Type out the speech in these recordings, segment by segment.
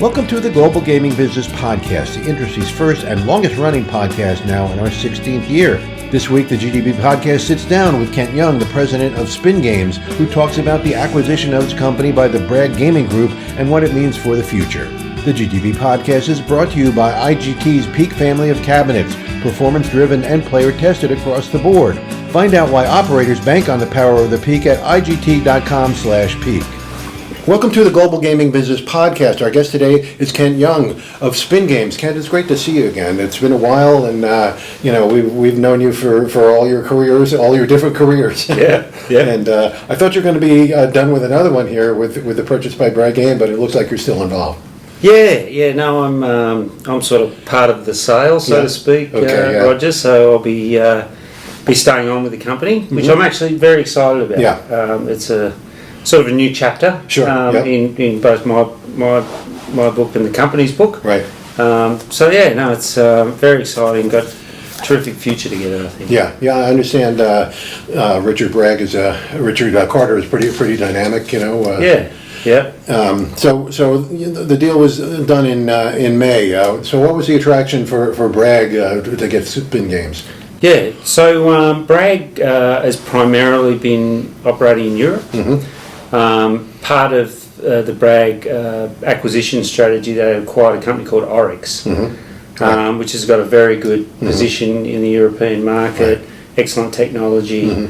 Welcome to the Global Gaming Business Podcast, the industry's first and longest running podcast now in our 16th year. This week, the GGB Podcast sits down with Kent Young, the president of Spin Games, who talks about the acquisition of its company by the Bragg Gaming Group and what it means for the future. The GGB Podcast is brought to you by IGT's Peak family of cabinets, performance-driven and player-tested across the board. Find out why operators bank on the power of the Peak at IGT.com/peak. Welcome to the Global Gaming Business Podcast. Our guest today is Kent Young of Spin Games. Kent, it's great to see you again. It's been a while, and we've known you for all your careers, all your different careers. Yeah. And I thought you were going to be done with another one here with the purchase by Bragg Game, but it looks like you're still involved. No, I'm sort of part of the sale, so to speak, Roger. So I'll be staying on with the company, which I'm actually very excited about. Yeah. It's a sort of a new chapter. Sure. In both my book and the company's book. Right. It's very exciting. Got a terrific future together, I think. Yeah. I understand. Richard Carter is pretty dynamic. Yeah. So the deal was done in May. So what was the attraction for Bragg to get Spin Games? Yeah. So Bragg has primarily been operating in Europe. Mm-hmm. Part of the Bragg acquisition strategy, they acquired a company called Oryx, Mm-hmm. which has got a very good position in the European market, excellent technology.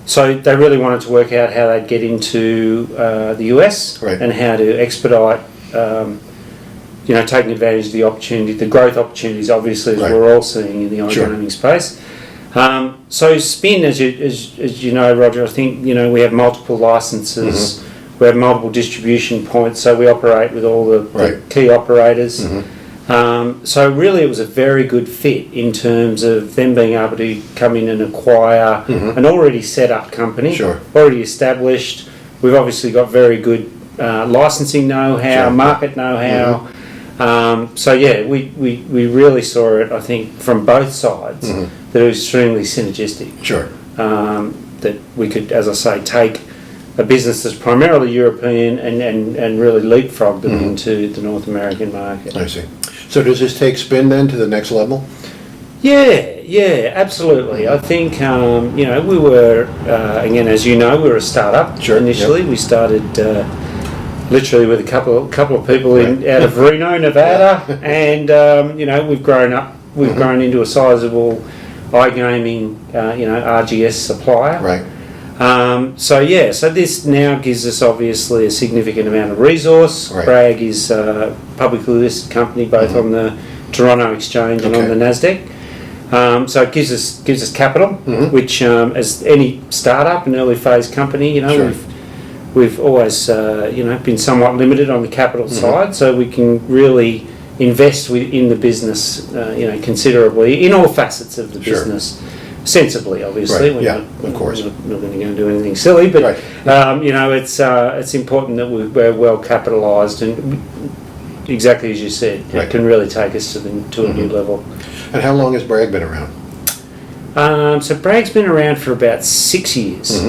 So they really wanted to work out how they'd get into the US and how to expedite, taking advantage of the opportunity, the growth opportunities, obviously, as we're all seeing in the iGaming space. So Spin, as you know, Roger, I think we have multiple licenses, we have multiple distribution points, so we operate with all the key operators. So really, it was a very good fit in terms of them being able to come in and acquire an already set up company, already established. We've obviously got very good licensing know-how, market know-how. We really saw it, I think, from both sides, that it was extremely synergistic. That we could, as I say, take a business that's primarily European and really leapfrog them into the North American market. I see. So does this take Spin then to the next level? Yeah, absolutely. I think, we were, again, as you know, we were a startup initially. We started literally with a couple of people out of Reno, Nevada, and we've grown up. We've grown into a sizable iGaming, RGS supplier. So this now gives us obviously a significant amount of resource. Bragg is a publicly listed company both on the Toronto Exchange and on the NASDAQ. So it gives us capital, which as any startup and early phase company, we've always been somewhat limited on the capital side, so we can really invest in the business considerably in all facets of the business. Sensibly, obviously. Of course. We're not going to go and do anything silly, but it's important that we're well capitalised, and exactly as you said, it can really take us to a new level. And how long has Bragg been around? So Bragg's been around for about 6 years.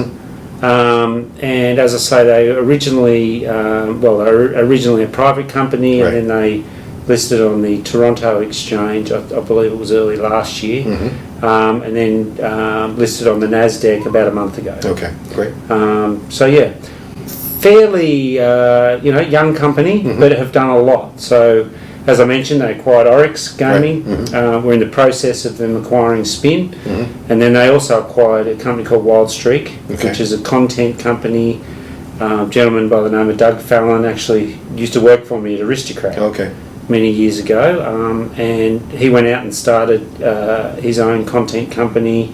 And as I say, they originally a private company, and then they listed on the Toronto Exchange, I believe it was early last year, and then listed on the NASDAQ about a month ago. Okay, great. Fairly young company, but have done a lot. So as I mentioned, they acquired Oryx Gaming. We're in the process of them acquiring Spin, and then they also acquired a company called Wild Streak, which is a content company. A gentleman by the name of Doug Fallon actually used to work for me at Aristocrat. Many years ago, and he went out and started his own content company,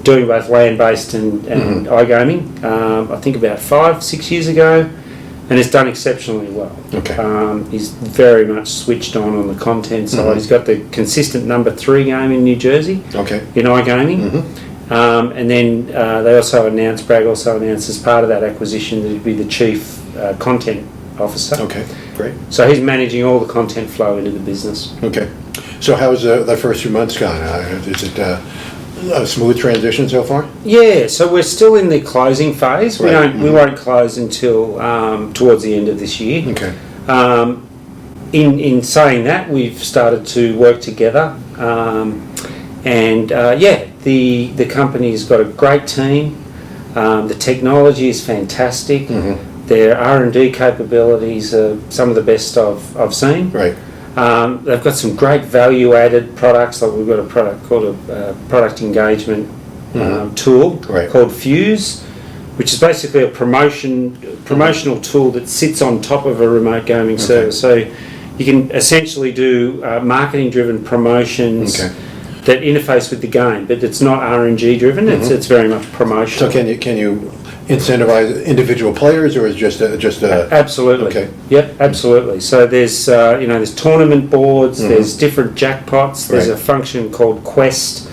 doing both Landbased and iGaming. I think about 5-6 years ago, and it's done exceptionally well. He's very much switched on the content side. He's got the consistent number 3 game in New Jersey in iGaming. And then Bragg also announced as part of that acquisition that he'd be the chief content officer. Great. So he's managing all the content flow into the business. So how's the first few months gone? Is it a smooth transition so far? Yeah, so we're still in the closing phase. We won't close until towards the end of this year. In saying that, we've started to work together, the company's got a great team. The technology is fantastic. Their R&D capabilities are some of the best I've seen. Right. They've got some great value-added products. Like we've got a product called a product engagement tool called Fuse, which is basically a promotional tool that sits on top of a remote gaming server. So you can essentially do marketing-driven promotions that interface with the game, but it's not RNG driven. It's very much promotional. So can you incentivize individual players, or is just a absolutely? Okay. Yep, absolutely. So there's there's tournament boards. There's different jackpots. There's a function called Quest.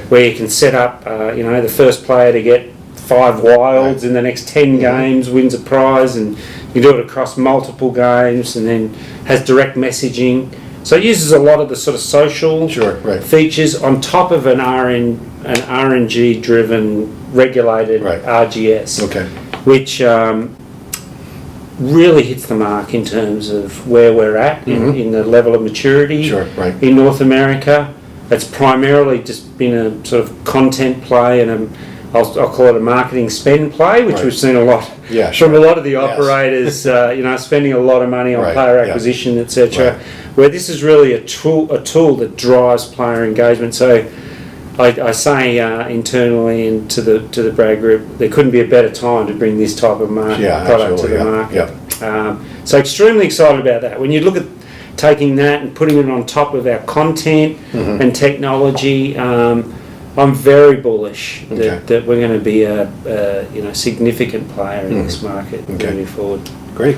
Where you can set up, the first player to get 5 wilds in the next 10 games wins a prize, and you do it across multiple games, and then has direct messaging. So it uses a lot of the sort of social features on top of an RNG driven regulated RGS, which really hits the mark in terms of where we're at in the level of maturity in North America. It's primarily just been a sort of content play and I'll call it a marketing spend play, which we've seen a lot from a lot of the operators, spending a lot of money on player acquisition, etc. Where this is really a tool that drives player engagement. So I say internally and to the Bragg Group, there couldn't be a better time to bring this type of product to the market. So extremely excited about that. When you look at taking that and putting it on top of our content and technology, I'm very bullish that we're going to be a significant player in this market moving forward. Great.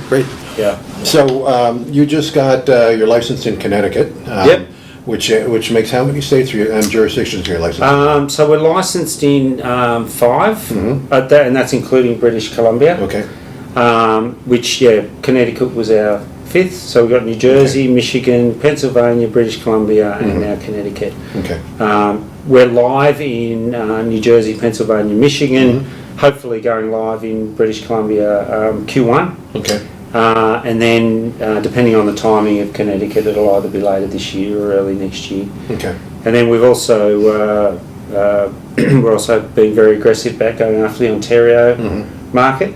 Yeah. So you just got your license in Connecticut. Which makes how many states and jurisdictions are you licensed? So we're licensed in 5, and that's including British Columbia. Which Connecticut was our 5th. So we've got New Jersey, Michigan, Pennsylvania, British Columbia, and now Connecticut. We're live in New Jersey, Pennsylvania, Michigan. Hopefully going live in British Columbia Q1. And then depending on the timing of Connecticut, it'll either be later this year or early next year. And then we've also we're also being very aggressive about going after the Ontario market.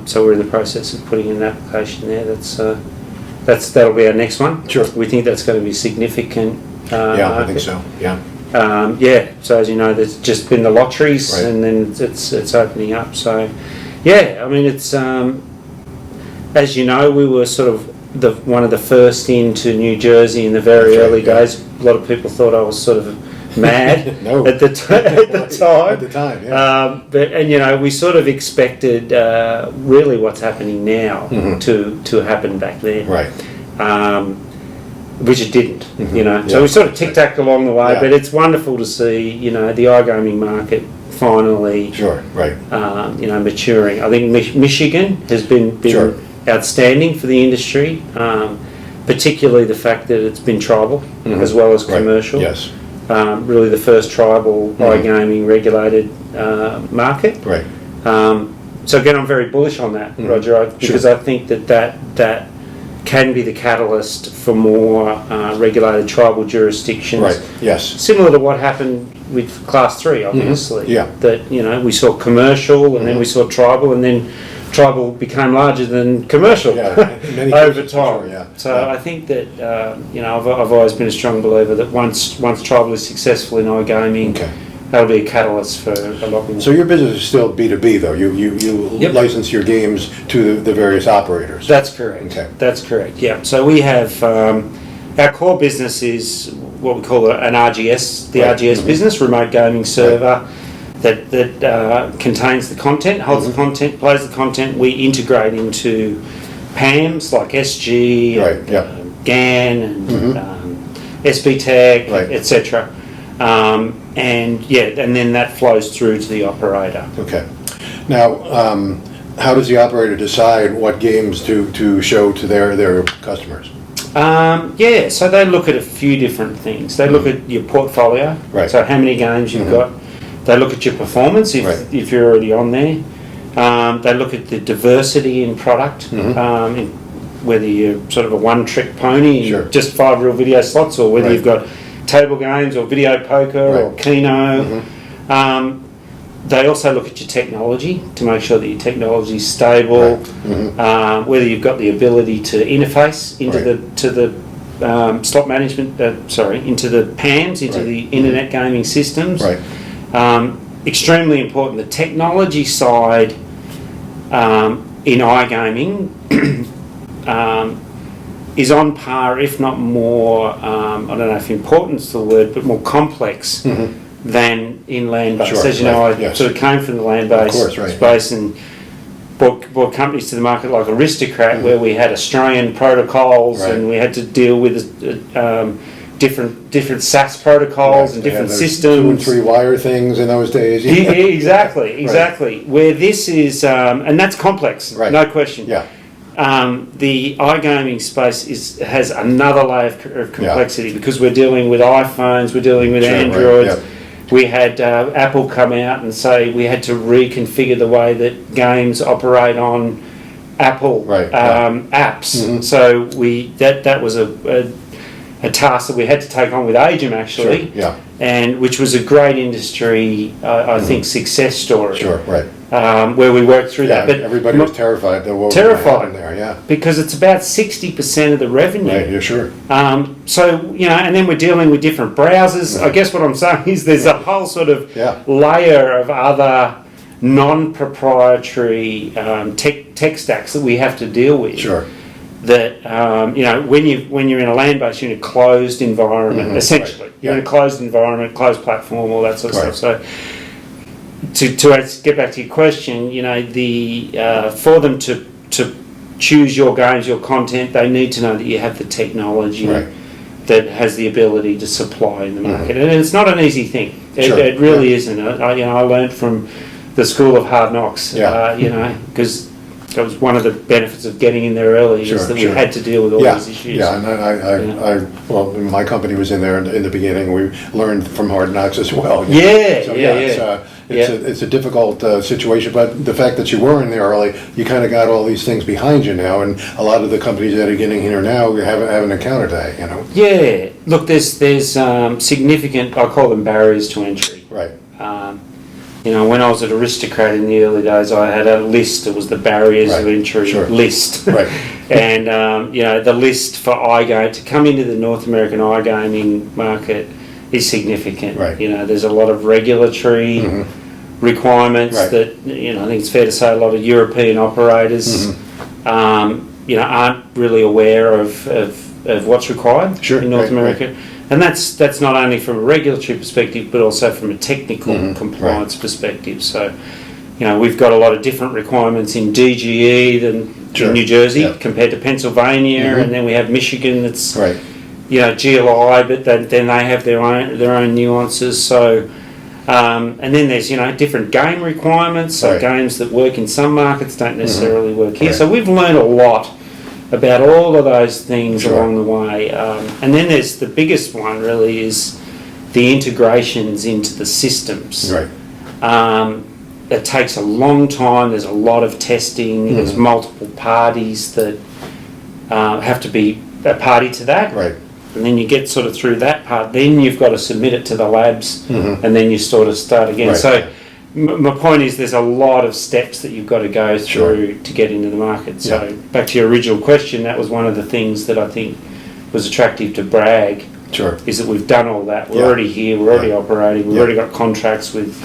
So we're in the process of putting in an application there. That'll be our next one. We think that's going to be significant. I think so. So as you know, there's just been the lotteries, and then it's opening up. So, I mean, it's as you know, we were sort of one of the first into New Jersey in the very early days. A lot of people thought I was sort of mad at the time. But we sort of expected really what's happening now to happen back then. Which it didn't, So we sort of tic-tacked along the way, but it's wonderful to see, the iGaming market finally, maturing. I think Michigan has been outstanding for the industry, particularly the fact that it's been tribal as well as commercial. Really the first tribal iGaming regulated market. So again, I'm very bullish on that, Roger, because I think that can be the catalyst for more regulated tribal jurisdictions. Similar to what happened with Class 3, obviously. That, we saw commercial and then we saw tribal, and then tribal became larger than commercial over time. So I think that, I've always been a strong believer that once tribal is successful in iGaming, that'll be a catalyst for a lot more. So your business is still B2B, though. You license your games to the various operators. That's correct. That's correct. So we have our core business is what we call an RGS, the RGS business, remote gaming server that contains the content, holds the content, plays the content. We integrate into PAMs like SG, GAN, and SB Tech, etc. And then that flows through to the operator. Now, how does the operator decide what games to show to their customers? So they look at a few different things. They look at your portfolio, so how many games you've got. They look at your performance if you're already on there. They look at the diversity in product. whether you're sort of a one-trick pony, Sure. just 5 real video slots, or whether Right. you've got table games or video poker Right. or Keno. They also look at your technology to make sure that your technology is stable, whether you've got the ability to interface into the slot management, into the PAMs, into the internet gaming systems. Right. Extremely important. The technology side in iGaming is on par, if not more, I don't know if importance is the word, but more complex than in land-based. Sure, As you know, right, I yes. sort of came from the land-based space and brought companies to the market like Aristocrat, where we had Australian protocols and we had to deal with different SAS protocols and different systems. 2 and 3 wire things in those days. Exactly. Where this is, and that's complex, no question. Yeah. The iGaming space has another layer of complexity because we're dealing with iPhones, we're dealing with Androids. Right, We had Apple come out and say we had to reconfigure the way that games operate on Apple apps. So that was a task that we had to take on with Agem actually, and which was a great industry, I think, success story. Where we worked through that. But everybody was terrified that what was going to happen there. Because it's about 60% of the revenue. Right, yeah, sure. So, and then we're dealing with different browsers. I guess what I'm saying is there's a whole sort of layer of other non-proprietary tech stacks that we have to deal with. Sure. That when you're in a land-based, you're in a closed environment. Essentially, you're in a closed environment, closed platform, all that sort of stuff. So, to get back to your question, for them to choose your games, your content, they need to know that you have the technology that has the ability to supply in the market, and it's not an easy thing. It really isn't. I learned from the school of hard knocks. Because that was one of the benefits of getting in there early is that we had to deal with all these issues. Yeah, and well, my company was in there in the beginning. We learned from hard knocks as well. It's a difficult situation, but the fact that you were in there early, you kind of got all these things behind you now, and a lot of the companies that are getting here now haven't encountered that. Yeah, look, there's significant, I call them barriers to entry. Right. When I was at Aristocrat in the early days, I had a list. It was the barriers of entry list. Right. And, the list for iGaming, to come into the North American iGaming market is significant. Right. There's a lot of regulatory requirements that, I think it's fair to say a lot of European operators, aren't really aware of what's required in North America. Right. And that's not only from a regulatory perspective, but also from a technical compliance perspective. So, we've got a lot of different requirements in DGE than New Jersey compared to Pennsylvania, and then we have Michigan that's GLI, but then they have their own nuances. So, and then there's different game requirements. So games that work in some markets don't necessarily work here. So we've learned a lot about all of those things along the way. And then there's the biggest one really is the integrations into the systems. It takes a long time. There's a lot of testing. There's multiple parties that have to be a party to that. And then you get sort of through that part. Then you've got to submit it to the labs, and then you sort of start again. So my point is there's a lot of steps that you've got to go through to get into the market. So back to your original question, that was one of the things that I think was attractive to Bragg, is that we've done all that. We're already here, we're already operating, we've already got contracts with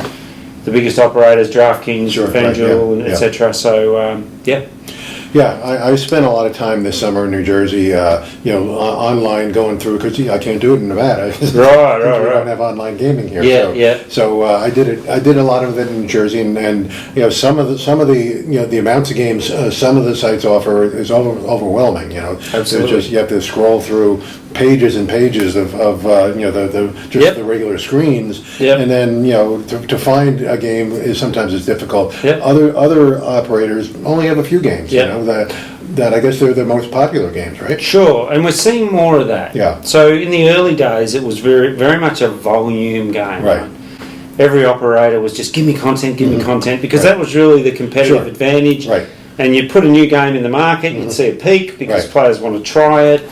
the biggest operators, DraftKings, FanDuel, and etc. So, I spent a lot of time this summer in New Jersey, online going through, because I can't do it in Nevada. We don't have online gaming here. So I did a lot of it in New Jersey, and some of the amounts of games some of the sites offer is overwhelming. Absolutely. It's just, you have to scroll through pages and pages of the regular screens, and then to find a game is sometimes difficult. Other operators only have a few games. That I guess they're the most popular games, right? Sure, and we're seeing more of that. So in the early days, it was very, very much a volume game. Right. Every operator was just give me content, because that was really the competitive advantage. And you put a new game in the market, you'd see a peak because players want to try it.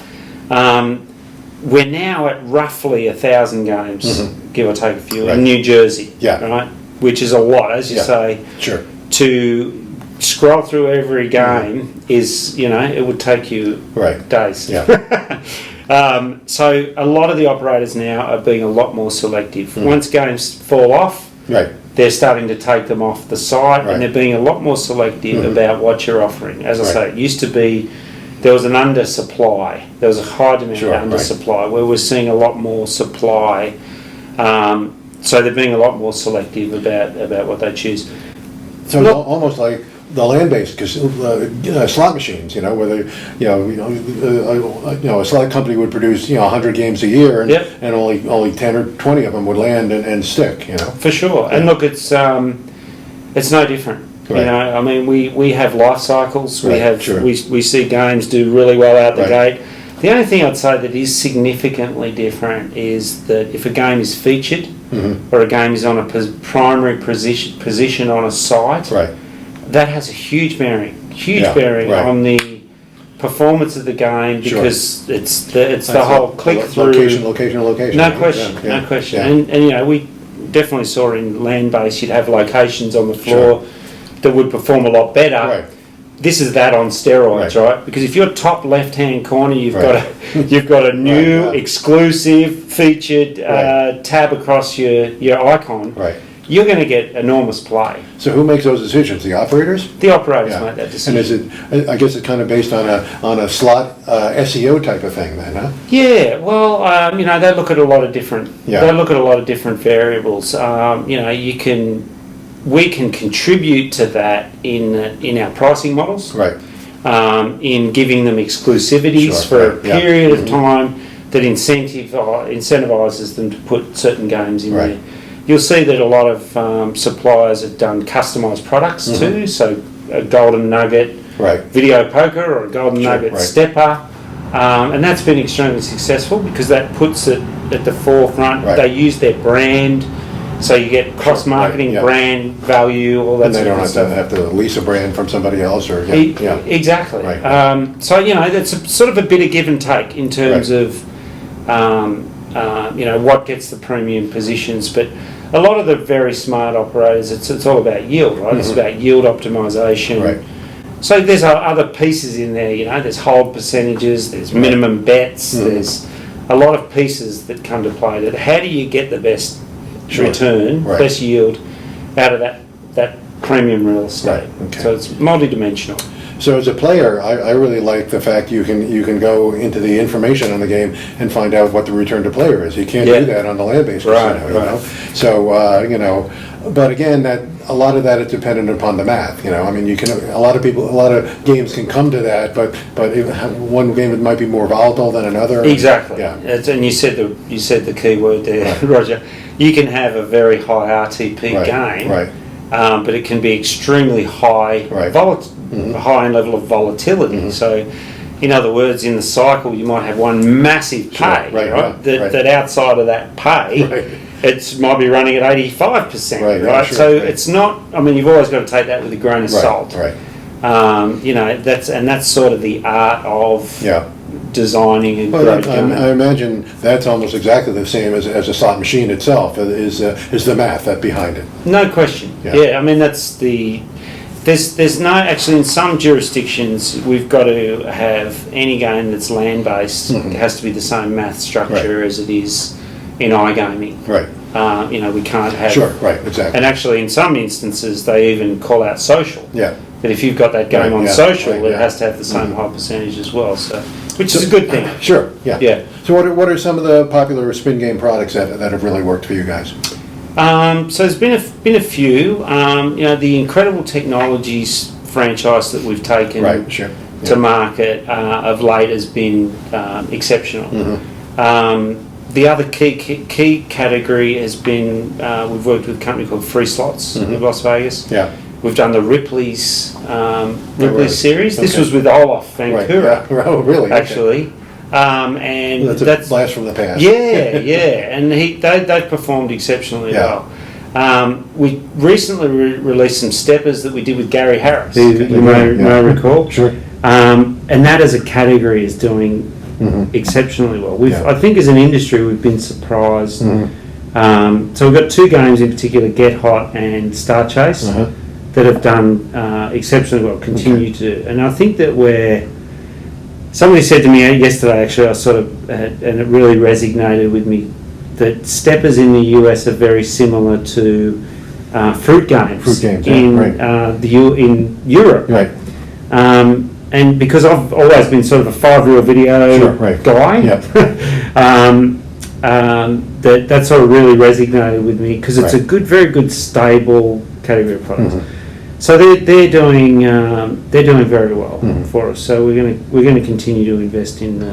We're now at roughly 1,000 games, give or take a few, in New Jersey, right? Which is a lot, as you say. Sure. To scroll through every game is, it would take you days. Yeah. So a lot of the operators now are being a lot more selective. Once games fall off, they're starting to take them off the site, and they're being a lot more selective about what you're offering. As I say, it used to be there was an undersupply. There was a high demand undersupply, where we're seeing a lot more supply. So they're being a lot more selective about what they choose. So it's almost like the land-based slot machines, where they, a slot company would produce 100 games a year, and only 10 or 20 of them would land and stick. For sure, and look, it's no different. I mean, we have life cycles. We see games do really well out the gate. The only thing I'd say that is significantly different is that if a game is featured or a game is on a primary position on a site, that has a huge bearing on the performance of the game, because it's the whole click through location. No question. And we definitely saw in Landbased you'd have locations on the floor that would perform a lot better. This is that on steroids, right? Because if you're top left-hand corner, you've got a new exclusive featured tab across your icon. You're going to get enormous play. So who makes those decisions? The operators? The operators make that decision. And is it? I guess it's kind of based on a slot SEO type of thing, then, huh? Yeah. Well, they look at a lot of different. They look at a lot of different variables. We can contribute to that in our pricing models, in giving them exclusivities for a period of time that incentivizes them to put certain games in there. You'll see that a lot of suppliers have done customized products too, so a golden nugget video poker or a golden nugget stepper, and that's been extremely successful because that puts it at the forefront. They use their brand. So you get cross-marketing, brand value, all that sort of stuff. And they don't have to lease a brand from somebody else, or exactly. So that's sort of a bit of give and take in terms of what gets the premium positions. But a lot of the very smart operators, it's all about yield, right? It's about yield optimization. So there's other pieces in there. There's hold percentages, there's minimum bets, there's a lot of pieces that come to play. That how do you get the best return, best yield out of that premium real estate. So it's multi-dimensional. So as a player, I really like the fact you can go into the information on the game and find out what the return to player is. You can't do that on the land-based casino, So but again, that a lot of that is dependent upon the math. I mean, a lot of games can come to that, but one game might be more volatile than another. Exactly. And you said the key word there, Roger. You can have a very high RTP game, but it can be extremely high, high level of volatility. So, in other words, in the cycle, you might have one massive pay, that outside of that pay, it might be running at 85%, it's not. I mean, you've always got to take that with a grain of salt. That's sort of the art of designing a great game. I imagine that's almost exactly the same as a slot machine itself. Is the math behind it? No question. I mean, that's the. There's no, actually in some jurisdictions we've got to have any game that's land-based, it has to be the same math structure as it is in iGaming. We can't have... exactly. And actually in some instances they even call out social. That if you've got that game on social, it has to have the same high percentage as well, which is a good thing. So what are some of the popular spin game products that have really worked for you guys? So there's been a few. The Incredible Technologies franchise that we've taken to market of late has been exceptional. The other key category has been we've worked with a company called Free Slots in Las Vegas. We've done the Ripley's series. This was with Olaf Vancouver. Oh, really? Actually. And that's a blast from the past. And they've performed exceptionally well. We recently released some steppers that we did with Gary Harris. You may recall. Sure. And that as a category is doing exceptionally well. I think as an industry we've been surprised. So we've got two games in particular, Get Hot and Star Chase, that have done exceptionally well, continue to. And I think that somebody said to me yesterday, actually, and it really resonated with me, that steppers in the US are very similar to fruit games in Europe. Right. And because I've always been sort of a 5-reel video guy, that sort of really resonated with me because it's a very good, stable category of products. So they're doing very well for us. So we're going to continue to invest in the.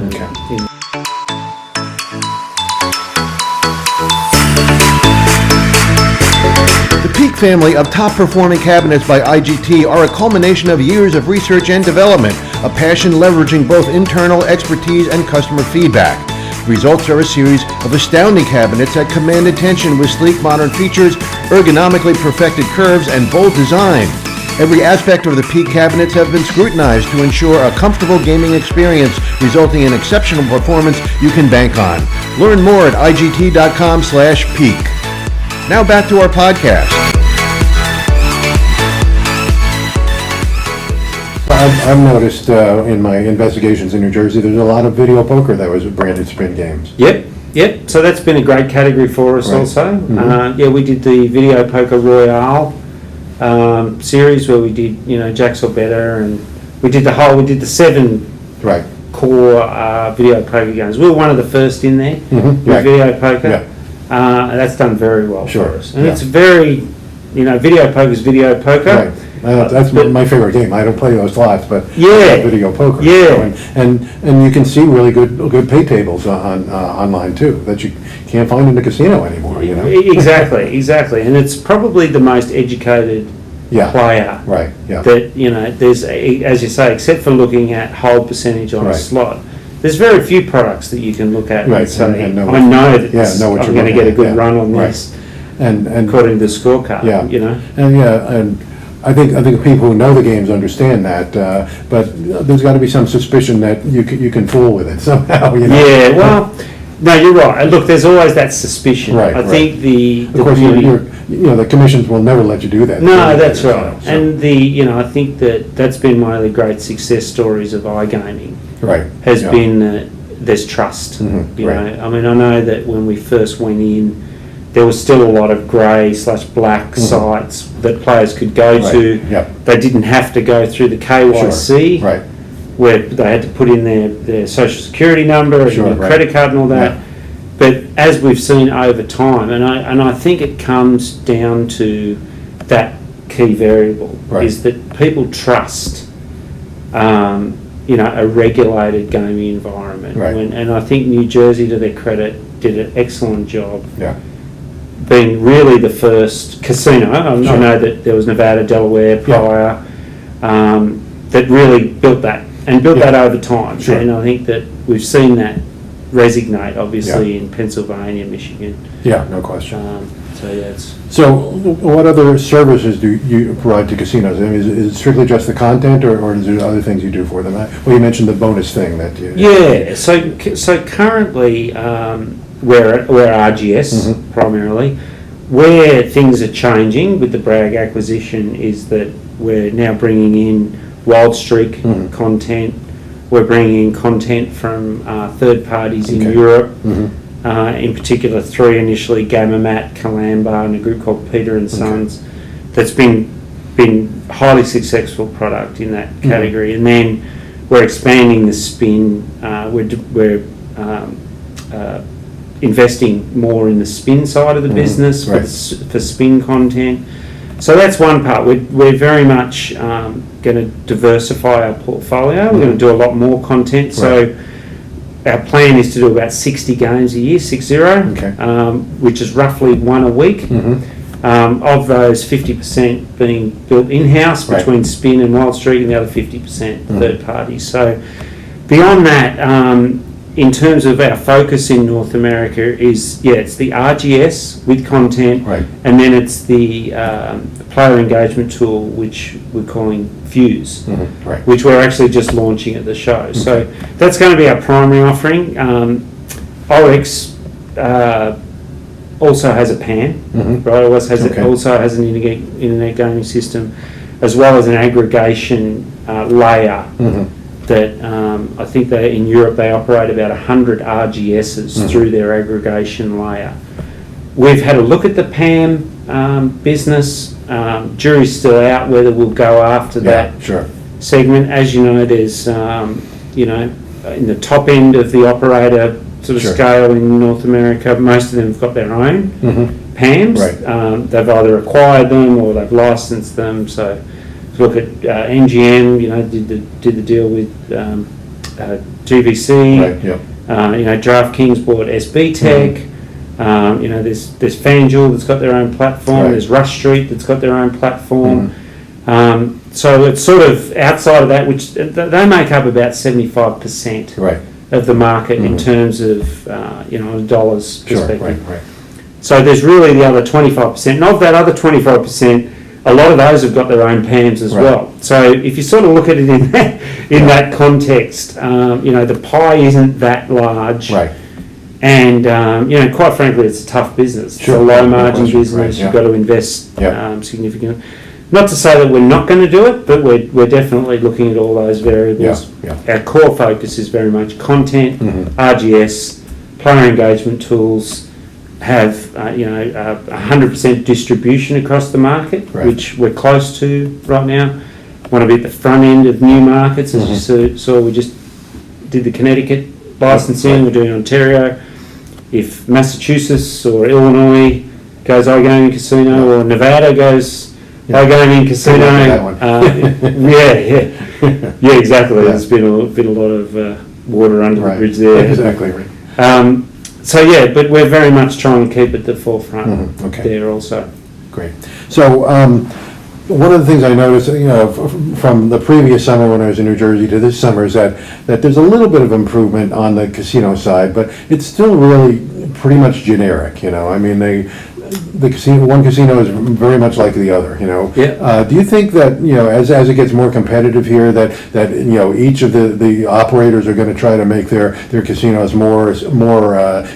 The Peak family of top-performing cabinets by IGT are a culmination of years of research and development, a passion leveraging both internal expertise and customer feedback. The results are a series of astounding cabinets that command attention with sleek modern features, ergonomically perfected curves, and bold design. Every aspect of the Peak cabinets have been scrutinized to ensure a comfortable gaming experience, resulting in exceptional performance you can bank on. Learn more at IGT.com/peak. Now back to our podcast. I've noticed in my investigations in New Jersey, there's a lot of video poker that was branded Spin Games. Yep. So that's been a great category for us also. We did the Video Poker Royale series where we did, Jacks or Better, and we did the 7 core video poker games. We were one of the first in there with video poker. Yeah. And that's done very well for us. And yeah. it's very, video poker is video poker. Right. That's my favorite game. I don't play those slots, but video poker. Yeah. And you can see really good pay tables on online too that you can't find in the casino anymore. Exactly. And it's probably the most educated player. Right. Yeah. That there's as you say, except for looking at hold percentage on a slot. There's very few products that you can look at and say, I know that I'm going to get a good run on this, and according to the scorecard. And I think people who know the games understand that, but there's got to be some suspicion that you can fool with it somehow. Yeah, well, no, you're right. Look, there's always that suspicion. Right. I think of course, the commissions will never let you do that. No, that's right. So. And I think that's been one of the great success stories of iGaming. Right. Has been there's trust. I mean, I know that when we first went in, there was still a lot of grey/black sites that players could go to. Yep. They didn't have to go through the KYC, where they had to put in their social security number and their credit card and all that. Yeah. But as we've seen over time, and I think it comes down to that key variable is that people trust. A regulated gaming environment. And I think New Jersey, to their credit, did an excellent job. Yeah. Being really the first casino. I know that there was Nevada, Delaware prior, that really built that that over time. Sure. And I think that we've seen that resonate, obviously, in Pennsylvania, Michigan. Yeah, no question. So what other services do you provide to casinos? I mean, is it strictly just the content, or is there other things you do for them? Well, you mentioned the bonus thing that you... Yeah, so currently we're RGS primarily. Where things are changing with the Bragg acquisition is that we're now bringing in Wild Streak content. We're bringing in content from third parties in Europe. In particular, 3 initially, Gamamat, Calamba, and a group called Peter and Sons. That's been highly successful product in that category. And then we're expanding the spin. We're investing more in the spin side of the business for spin content. So that's one part. We're very much going to diversify our portfolio. We're going to do a lot more content. So our plan is to do about 60 games a year, 60, which is roughly 1 a week. Of those, 50% being built in-house between Spin and Wild Streak, and the other 50% third party. So beyond that, in terms of our focus in North America is, it's the RGS with content, Right. and then it's the player engagement tool, which we're calling Fuse, Right. which we're actually just launching at the show. So that's going to be our primary offering. Oryx also has a PAM, right? Also has an internet gaming system, as well as an aggregation layer that I think in Europe they operate about 100 RGSs through their aggregation layer. We've had a look at the PAM business. Jury's still out whether we'll go after that segment. As you know, there's in the top end of the operator sort of scale in North America, most of them have got their own PAMs. Right. They've either acquired them or they've licensed them. So look at NGM, did the deal with GVC. Right, DraftKings bought SB Tech. There's FanDuel that's got their own platform. Right. There's Rush Street that's got their own platform. So it's sort of outside of that, which they make up about 75% of the market in terms of dollars perspective. Right. So there's really the other 25%, and of that other 25%, a lot of those have got their own PAMs as well. So if you sort of look at it in that context, the pie isn't that large. Right. And quite frankly, it's a tough business. It's a low margin business. You've got to invest significantly. Not to say that we're not going to do it, but we're definitely looking at all those variables. Our core focus is very much content, RGS, player engagement tools, have 100% distribution across the market, which we're close to right now. Want to be at the front end of new markets, as you saw. We just did the Connecticut licensing. We're doing Ontario. If Massachusetts or Illinois goes iGaming casino, or Nevada goes iGaming casino, exactly. There's been a lot of water under the bridge there. Exactly right. But we're very much trying to keep at the forefront there also. Great. So one of the things I noticed, from the previous summer when I was in New Jersey to this summer, is that there's a little bit of improvement on the casino side, but it's still really pretty much generic. I mean, one casino is very much like the other. Do you think that as it gets more competitive here, that each of the operators are going to try to make their casinos more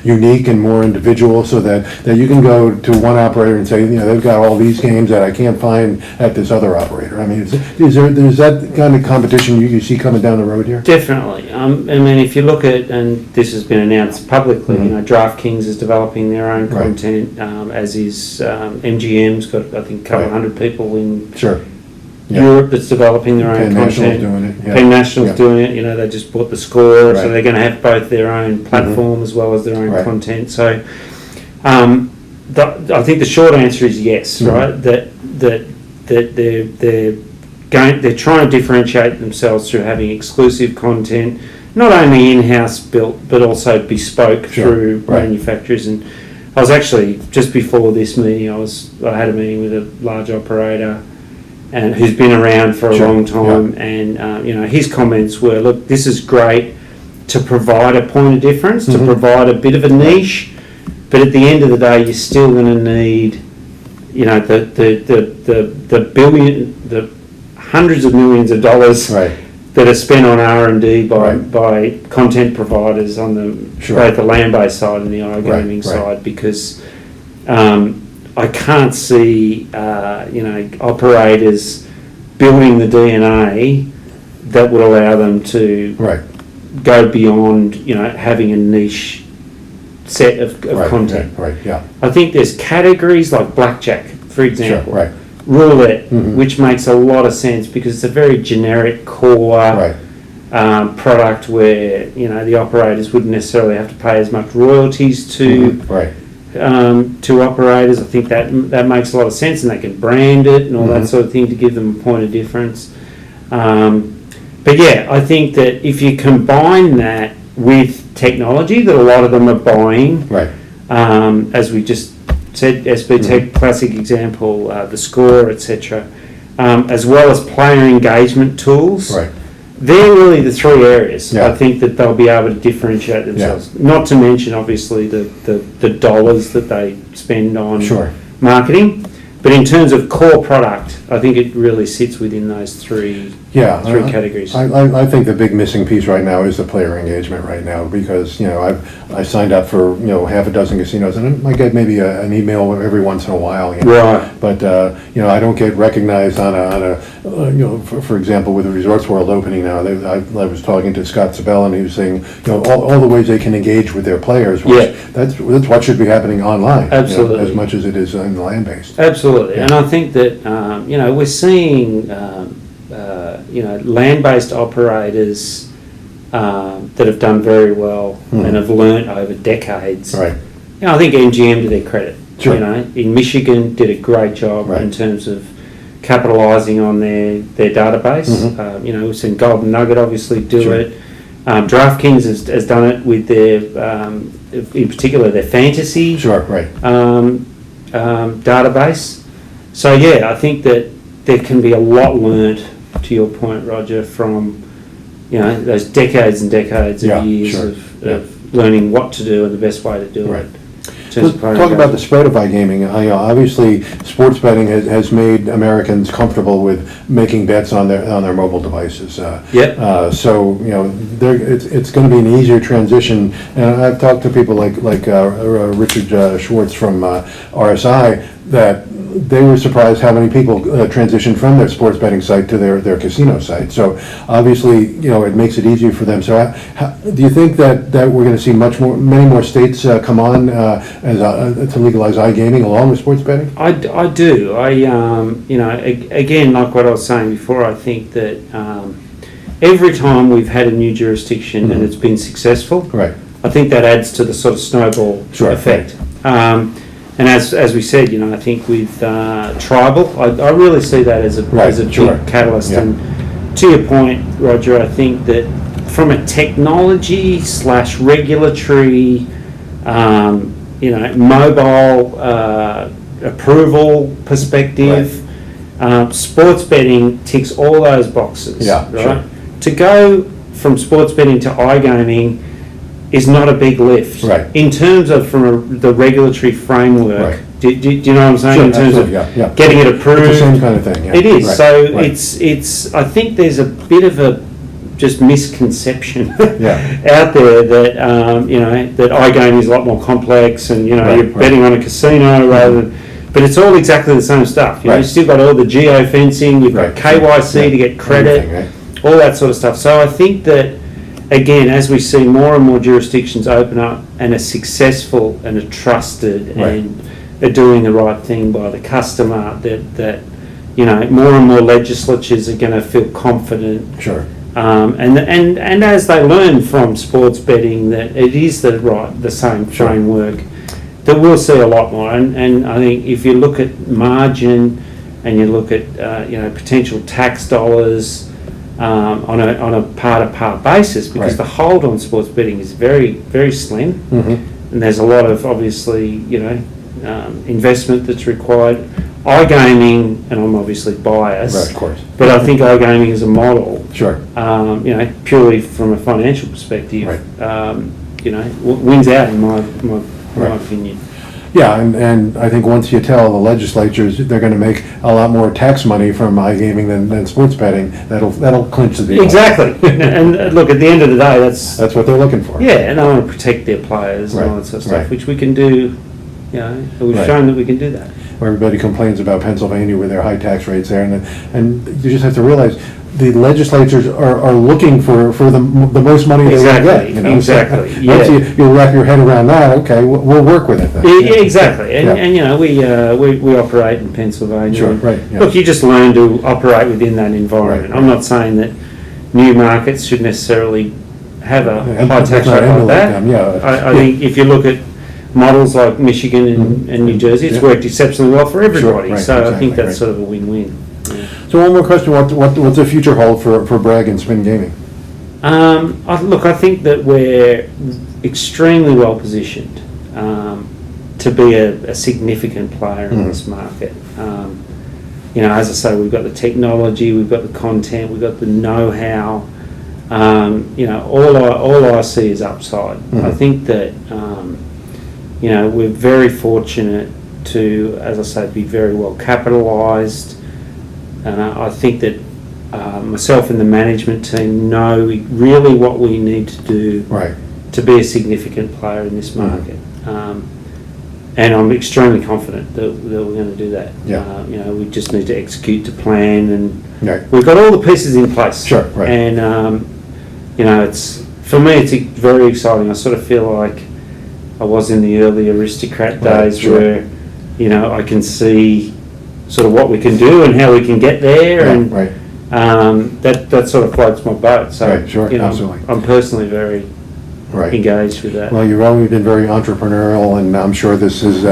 unique and more individual, so that you can go to one operator and say they've got all these games that I can't find at this other operator? I mean, is that kind of competition you see coming down the road here? Definitely. I mean, if you look at, and this has been announced publicly, DraftKings is developing their own content, as is MGM's got, I think, a couple hundred people in Europe that's developing their own content. Penn National's doing it. They just bought the Score, so they're going to have both their oown platform as well as their own content. So I think the short answer is yes, right? That they're trying to differentiate themselves through having exclusive content, not only in-house built but also bespoke through manufacturers. And I was actually, just before this meeting, I had a meeting with a large operator and who's been around for a long time, and his comments were, look, this is great to provide a point of difference, to provide a bit of a niche, but at the end of the day, you're still going to need, the hundreds of millions of dollars that are spent on R&D by content providers on both the Landbased side and the iGaming side, because I can't see operators building the DNA that would allow them to go beyond having a niche set of content. I think there's categories like blackjack, for example. Roulette, which makes a lot of sense because it's a very generic core product where the operators wouldn't necessarily have to pay as much royalties to operators. I think that makes a lot of sense, and they can brand it and all that sort of thing to give them a point of difference. But I think that if you combine that with technology that a lot of them are buying, as we just said, SB Tech, classic example, the Score, etc., as well as player engagement tools. they're really the three areas. Yeah. I think that they'll be able to differentiate themselves. Yeah. Not to mention, obviously, the dollars that they spend on marketing. But in terms of core product, I think it really sits within those three categories. I think the big missing piece right now is the player engagement right now, because I signed up for half a dozen casinos, and I get maybe an email every once in a while. Right. But I don't get recognized on a for example, with the Resorts World opening now. I was talking to Scott Sabella, and he was saying all the ways they can engage with their players. Which that's what should be happening online. Absolutely. As much as it is in the land-based. Absolutely. Yeah. And I think that we're seeing land-based operators that have done very well and have learnt over decades. Right. I think MGM, to their credit, sure. In Michigan did a great job in terms of capitalising on their database. We've seen Golden Nugget obviously do it. DraftKings has done it with their, in particular, their fantasy database. So I think that there can be a lot learnt, to your point, Roger, from those decades and decades of years of learning what to do and the best way to do it. So talk about the spread of iGaming. Obviously, sports betting has made Americans comfortable with making bets on their mobile devices. So it's going to be an easier transition. And I've talked to people like Richard Schwartz from RSI that they were surprised how many people transitioned from their sports betting site to their casino site. So obviously, it makes it easier for them. So do you think that we're going to see many more states come on to legalize iGaming along with sports betting? I do. Again, like what I was saying before, I think that every time we've had a new jurisdiction and it's been successful, I think that adds to the sort of snowball effect. And as we said, I think with tribal, I really see that as a big catalyst. And to your point, Roger, I think that from a technology / regulatory, mobile approval perspective, sports betting ticks all those boxes. To go from sports betting to iGaming is not a big lift. In terms of the regulatory framework. Do you know what I'm saying? In terms of getting it approved. It's the same kind of thing. It is. It's. I think there's a bit of a just misconception out there that that iGaming is a lot more complex, and you're betting on a casino rather than. But it's all exactly the same stuff. You've still got all the geo-fencing. You've got KYC to get credit, all that sort of stuff. So I think that. Again, as we see more and more jurisdictions open up and are successful and are trusted and are doing the right thing by the customer, that more and more legislatures are going to feel confident. And as they learn from sports betting that it is the same framework, that we'll see a lot more. And I think if you look at margin and you look at potential tax dollars. On a part-to-part basis, because the hold on sports betting is very, very slim, and there's a lot of obviously investment that's required. iGaming, and I'm obviously biased, of course, but I think iGaming is a model. Purely from a financial perspective, wins out in my opinion. Yeah, and I think once you tell the legislatures they're going to make a lot more tax money from iGaming than sports betting, that'll clinch the deal. Exactly. And look, at the end of the day, that's what they're looking for. Yeah, and they want to protect their players and all that sort of stuff, which we can do. We've shown that we can do that. Everybody complains about Pennsylvania with their high tax rates there, and you just have to realize the legislatures are looking for the most money they can get. Exactly. So once you wrap your head around that, okay, we'll work with it then. Exactly. And we operate in Pennsylvania. Look, you just learn to operate within that environment. I'm not saying that new markets should necessarily have a high tax rate like that. I think if you look at models like Michigan and New Jersey, it's worked exceptionally well for everybody. I think that's sort of a win-win. So one more question: what's the future hold for Bragg and Spin Gaming? I think that we're extremely well positioned to be a significant player in this market. As I say, we've got the technology, we've got the content, we've got the know-how. all I see is upside. I think that we're very fortunate to, as I say, be very well capitalised, and I think that myself and the management team know really what we need to do to be a significant player in this market. And I'm extremely confident that we're going to do that. Yeah. We just need to execute the plan, and Right. we've got all the pieces in place. Sure, right. And it's, for me, it's very exciting. I sort of feel like I was in the early aristocrat days, sure. where I can see sort of what we can do and how we can get there, and that sort of floats my boat. So absolutely. I'm personally very engaged with that. Well, you've always been very entrepreneurial, and I'm sure this is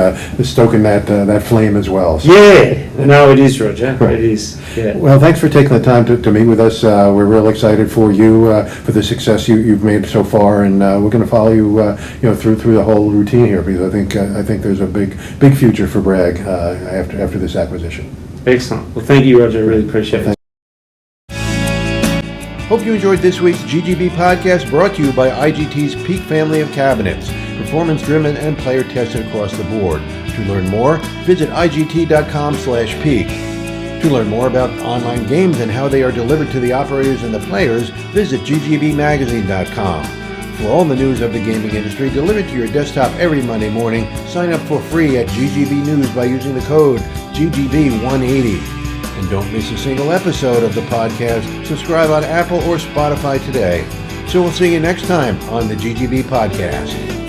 stoking that flame as well. So. Yeah, no, it is, Roger. It is. Yeah. Well, thanks for taking the time to meet with us. We're real excited for you, for the success you've made so far, and we're going to follow you, through the whole routine here, because I think there's a big future for Bragg after this acquisition. Excellent. Well, thank you, Roger. I really appreciate it. Hope you enjoyed this week's GGB Podcast, brought to you by IGT's Peak family of cabinets, performance-driven and player-tested across the board. To learn more, visit IGT.com/peak. To learn more about online games and how they are delivered to the operators and the players, visit GGBmagazine.com. For all the news of the gaming industry delivered to your desktop every Monday morning, sign up for free at GGB News by using the code GGB180. And don't miss a single episode of the podcast. Subscribe on Apple or Spotify today. So we'll see you next time on the GGB Podcast.